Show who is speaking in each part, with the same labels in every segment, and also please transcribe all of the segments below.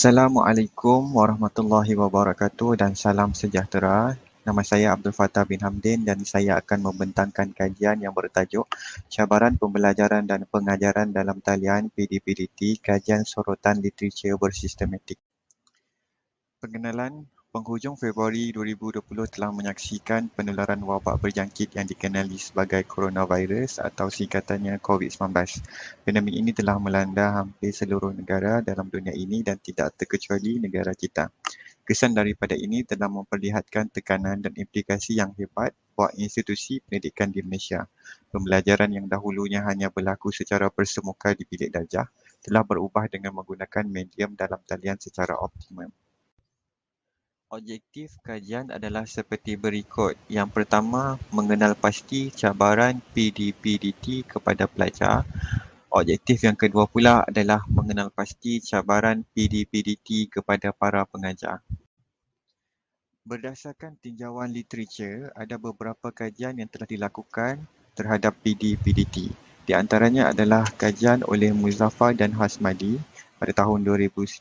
Speaker 1: Assalamualaikum warahmatullahi wabarakatuh dan salam sejahtera. Nama saya Abdul Fattah bin Hamdin dan saya akan membentangkan kajian yang bertajuk Cabaran Pembelajaran dan Pengajaran dalam Talian PDPDT, Kajian Sorotan Literatur Bersistematik. Perkenalan, penghujung Februari 2020 telah menyaksikan penularan wabak berjangkit yang dikenali sebagai coronavirus atau singkatannya COVID-19. Pandemik ini telah melanda hampir seluruh negara dalam dunia ini dan tidak terkecuali negara kita. Kesan daripada ini telah memperlihatkan tekanan dan implikasi yang hebat buat institusi pendidikan di Malaysia. Pembelajaran yang dahulunya hanya berlaku secara bersemuka di bilik darjah telah berubah dengan menggunakan medium dalam talian secara optimum. Objektif kajian adalah seperti berikut. Yang pertama, mengenal pasti cabaran PDPDT kepada pelajar. Objektif yang kedua pula adalah mengenal pasti cabaran PDPDT kepada para pengajar. Berdasarkan tinjauan literatur, ada beberapa kajian yang telah dilakukan terhadap PDPDT. Di antaranya adalah kajian oleh Muzaffar dan Hasmadi pada tahun 2019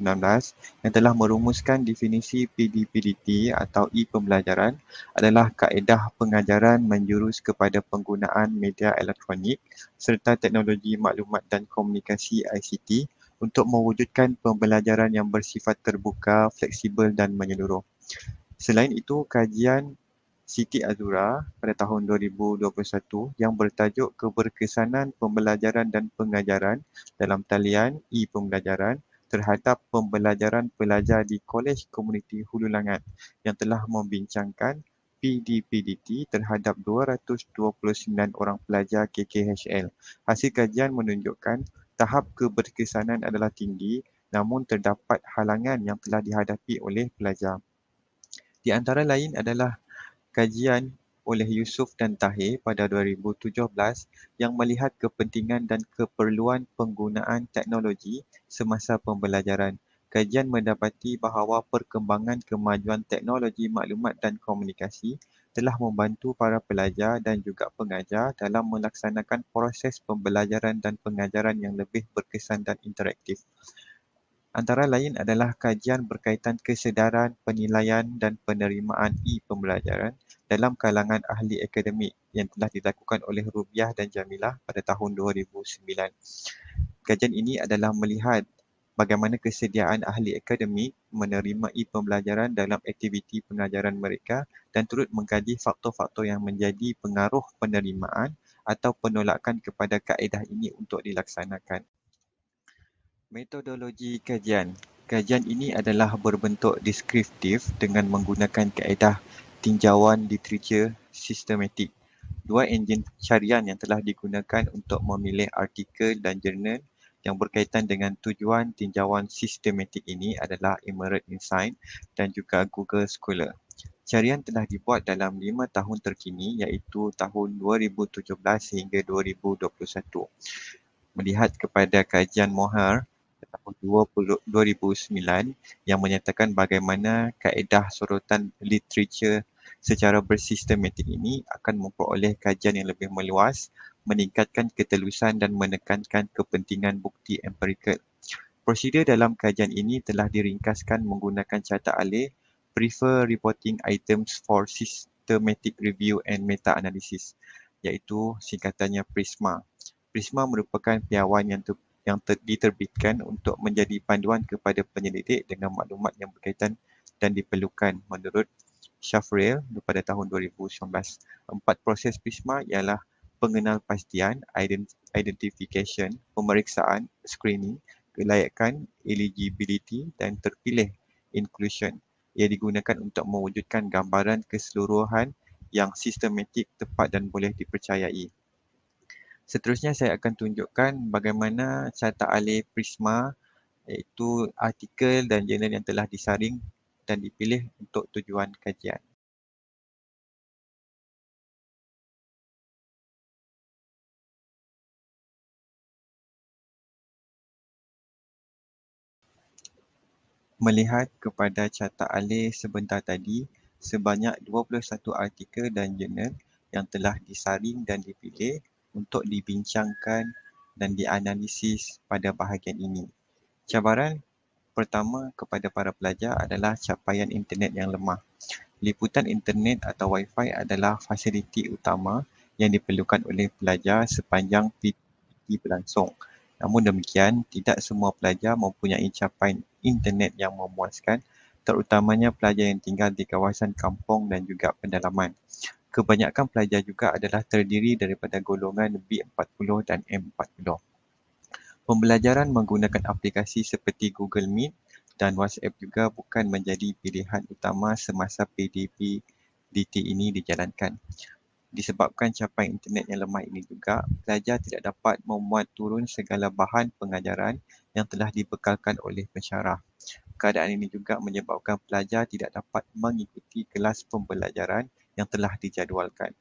Speaker 1: yang telah merumuskan definisi PDPDT atau e-pembelajaran adalah kaedah pengajaran menjurus kepada penggunaan media elektronik serta teknologi maklumat dan komunikasi ICT untuk mewujudkan pembelajaran yang bersifat terbuka, fleksibel dan menyeluruh. Selain itu, kajian Siti Azura pada tahun 2021 yang bertajuk Keberkesanan Pembelajaran dan Pengajaran dalam Talian e-Pembelajaran terhadap pembelajaran pelajar di Kolej Komuniti Hulu Langat yang telah membincangkan PDPDT terhadap 229 orang pelajar KKHL. Hasil kajian menunjukkan tahap keberkesanan adalah tinggi namun terdapat halangan yang telah dihadapi oleh pelajar. Di antara lain adalah kajian oleh Yusof dan Tahir pada 2017 yang melihat kepentingan dan keperluan penggunaan teknologi semasa pembelajaran. Kajian mendapati bahawa perkembangan kemajuan teknologi maklumat dan komunikasi telah membantu para pelajar dan juga pengajar dalam melaksanakan proses pembelajaran dan pengajaran yang lebih berkesan dan interaktif. Antara lain adalah kajian berkaitan kesedaran, penilaian dan penerimaan e-pembelajaran dalam kalangan ahli akademik yang telah dilakukan oleh Rubiah dan Jamilah pada tahun 2009. Kajian ini adalah melihat bagaimana kesediaan ahli akademik menerima e-pembelajaran dalam aktiviti pengajaran mereka dan turut mengkaji faktor-faktor yang menjadi pengaruh penerimaan atau penolakan kepada kaedah ini untuk dilaksanakan. Metodologi kajian. Kajian ini adalah berbentuk deskriptif dengan menggunakan kaedah tinjauan literatur sistematik. Dua enjin carian yang telah digunakan untuk memilih artikel dan jurnal yang berkaitan dengan tujuan tinjauan sistematik ini adalah Emerald Insight dan juga Google Scholar. Carian telah dibuat dalam 5 tahun terkini iaitu tahun 2017 hingga 2021. Melihat kepada kajian Mohar tahun 2009 yang menyatakan bagaimana kaedah sorotan literatur secara bersistematik ini akan memperoleh kajian yang lebih meluas, meningkatkan ketelusan dan menekankan kepentingan bukti empirikal. Prosedur dalam kajian ini telah diringkaskan menggunakan catat alih Prefer Reporting Items for Systematic Review and Meta-Analysis iaitu singkatannya PRISMA. PRISMA merupakan piawan yang diterbitkan untuk menjadi panduan kepada penyelidik dengan maklumat yang berkaitan dan diperlukan menurut Shafrail pada tahun 2019. 4 proses PRISMA ialah pengenalpastian, identification, pemeriksaan, screening, kelayakan, eligibility dan terpilih, inclusion. Ia digunakan untuk mewujudkan gambaran keseluruhan yang sistematik, tepat dan boleh dipercayai. Seterusnya saya akan tunjukkan bagaimana catat alih Prisma iaitu artikel dan jurnal yang telah disaring dan dipilih untuk tujuan kajian. Melihat kepada catat alih sebentar tadi, sebanyak 21 artikel dan jurnal yang telah disaring dan dipilih untuk dibincangkan dan dianalisis pada bahagian ini. Cabaran Pertama, kepada para pelajar adalah capaian internet yang lemah. Liputan internet atau Wi-Fi adalah fasiliti utama yang diperlukan oleh pelajar sepanjang PDP berlangsung. Namun demikian, tidak semua pelajar mempunyai capaian internet yang memuaskan, terutamanya pelajar yang tinggal di kawasan kampung dan juga pedalaman. Kebanyakan pelajar juga adalah terdiri daripada golongan B40 dan M40. Pembelajaran menggunakan aplikasi seperti Google Meet dan WhatsApp juga bukan menjadi pilihan utama semasa PDP-DT ini dijalankan. Disebabkan capaian internet yang lemah ini juga, pelajar tidak dapat memuat turun segala bahan pengajaran yang telah dibekalkan oleh pensyarah. Keadaan ini juga menyebabkan pelajar tidak dapat mengikuti kelas pembelajaran yang telah dijadualkan.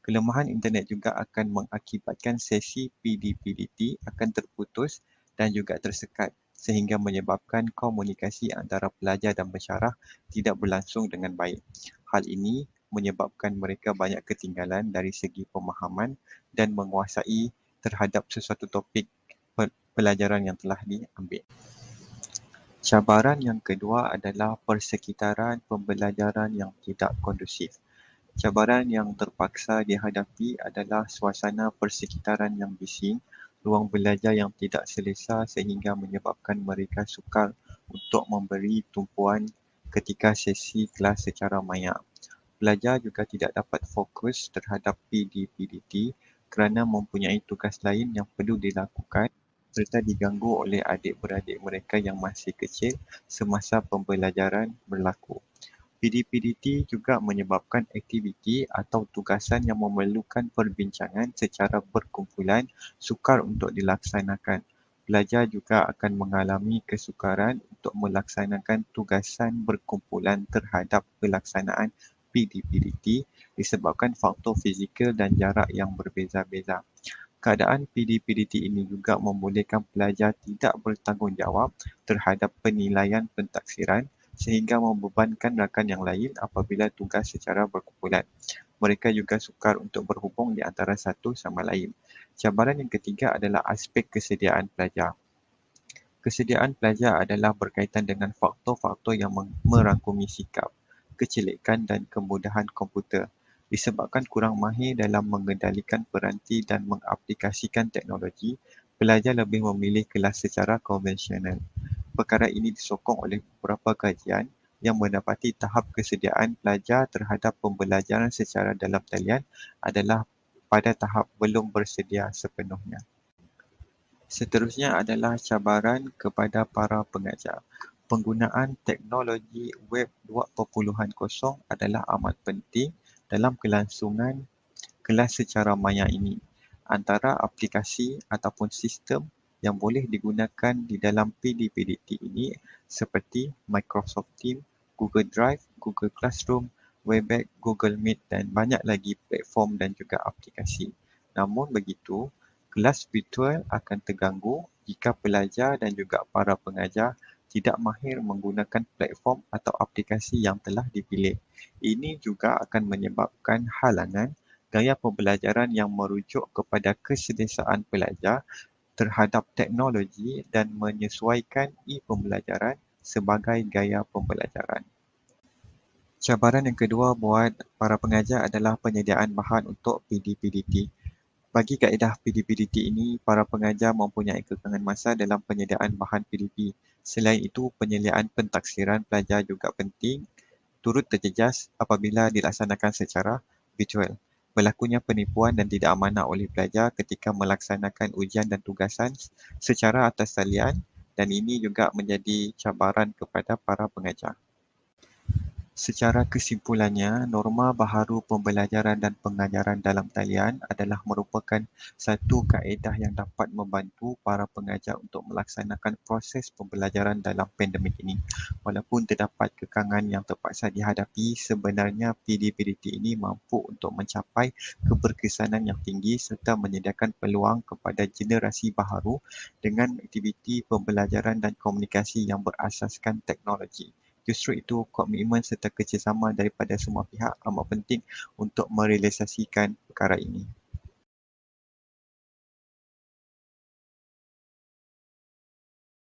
Speaker 1: Kelemahan internet juga akan mengakibatkan sesi PDP-DT akan terputus dan juga tersekat sehingga menyebabkan komunikasi antara pelajar dan pensyarah tidak berlangsung dengan baik. Hal ini menyebabkan mereka banyak ketinggalan dari segi pemahaman dan menguasai terhadap sesuatu topik pelajaran yang telah diambil. Cabaran yang kedua adalah persekitaran pembelajaran yang tidak kondusif. Cabaran yang terpaksa dihadapi adalah suasana persekitaran yang bising, ruang belajar yang tidak selesa sehingga menyebabkan mereka sukar untuk memberi tumpuan ketika sesi kelas secara maya. Pelajar juga tidak dapat fokus terhadap PDP-DT kerana mempunyai tugas lain yang perlu dilakukan serta diganggu oleh adik-beradik mereka yang masih kecil semasa pembelajaran berlaku. PDP-DT juga menyebabkan aktiviti atau tugasan yang memerlukan perbincangan secara berkumpulan sukar untuk dilaksanakan. Pelajar juga akan mengalami kesukaran untuk melaksanakan tugasan berkumpulan terhadap pelaksanaan PDP-DT disebabkan faktor fizikal dan jarak yang berbeza-beza. Keadaan PDP-DT ini juga membolehkan pelajar tidak bertanggungjawab terhadap penilaian pentaksiran sehingga membebankan rakan yang lain apabila tugas secara berkumpulan. Mereka juga sukar untuk berhubung di antara satu sama lain. Cabaran yang ketiga adalah aspek kesediaan pelajar. Kesediaan pelajar adalah berkaitan dengan faktor-faktor yang merangkumi sikap, kecelikan dan kemudahan komputer. Disebabkan kurang mahir dalam mengendalikan peranti dan mengaplikasikan teknologi, pelajar lebih memilih kelas secara konvensional. Perkara ini disokong oleh beberapa kajian yang mendapati tahap kesediaan pelajar terhadap pembelajaran secara dalam talian adalah pada tahap belum bersedia sepenuhnya. Seterusnya adalah cabaran kepada para pengajar. Penggunaan teknologi web 2.0 adalah amat penting dalam kelangsungan kelas secara maya ini. Antara aplikasi ataupun sistem yang boleh digunakan di dalam PDP-DT ini seperti Microsoft Teams, Google Drive, Google Classroom, Webex, Google Meet dan banyak lagi platform dan juga aplikasi. Namun begitu, kelas virtual akan terganggu jika pelajar dan juga para pengajar tidak mahir menggunakan platform atau aplikasi yang telah dipilih. Ini juga akan menyebabkan halangan gaya pembelajaran yang merujuk kepada keselesaan pelajar terhadap teknologi dan menyesuaikan e-pembelajaran sebagai gaya pembelajaran. Cabaran yang kedua buat para pengajar adalah penyediaan bahan untuk PDP-DT. Bagi kaedah PDP-DT ini, para pengajar mempunyai kekangan masa dalam penyediaan bahan PDP. Selain itu, penyediaan pentaksiran pelajar juga penting turut terjejas apabila dilaksanakan secara virtual. Berlakunya penipuan dan tidak amanah oleh pelajar ketika melaksanakan ujian dan tugasan secara atas talian dan ini juga menjadi cabaran kepada para pengajar. Secara kesimpulannya, norma baharu pembelajaran dan pengajaran dalam talian adalah merupakan satu kaedah yang dapat membantu para pengajar untuk melaksanakan proses pembelajaran dalam pandemik ini. Walaupun terdapat kekangan yang terpaksa dihadapi, sebenarnya PDP-DT ini mampu untuk mencapai keberkesanan yang tinggi serta menyediakan peluang kepada generasi baharu dengan aktiviti pembelajaran dan komunikasi yang berasaskan teknologi. Justru itu, komitmen serta kerjasama daripada semua pihak amat penting untuk merealisasikan perkara ini.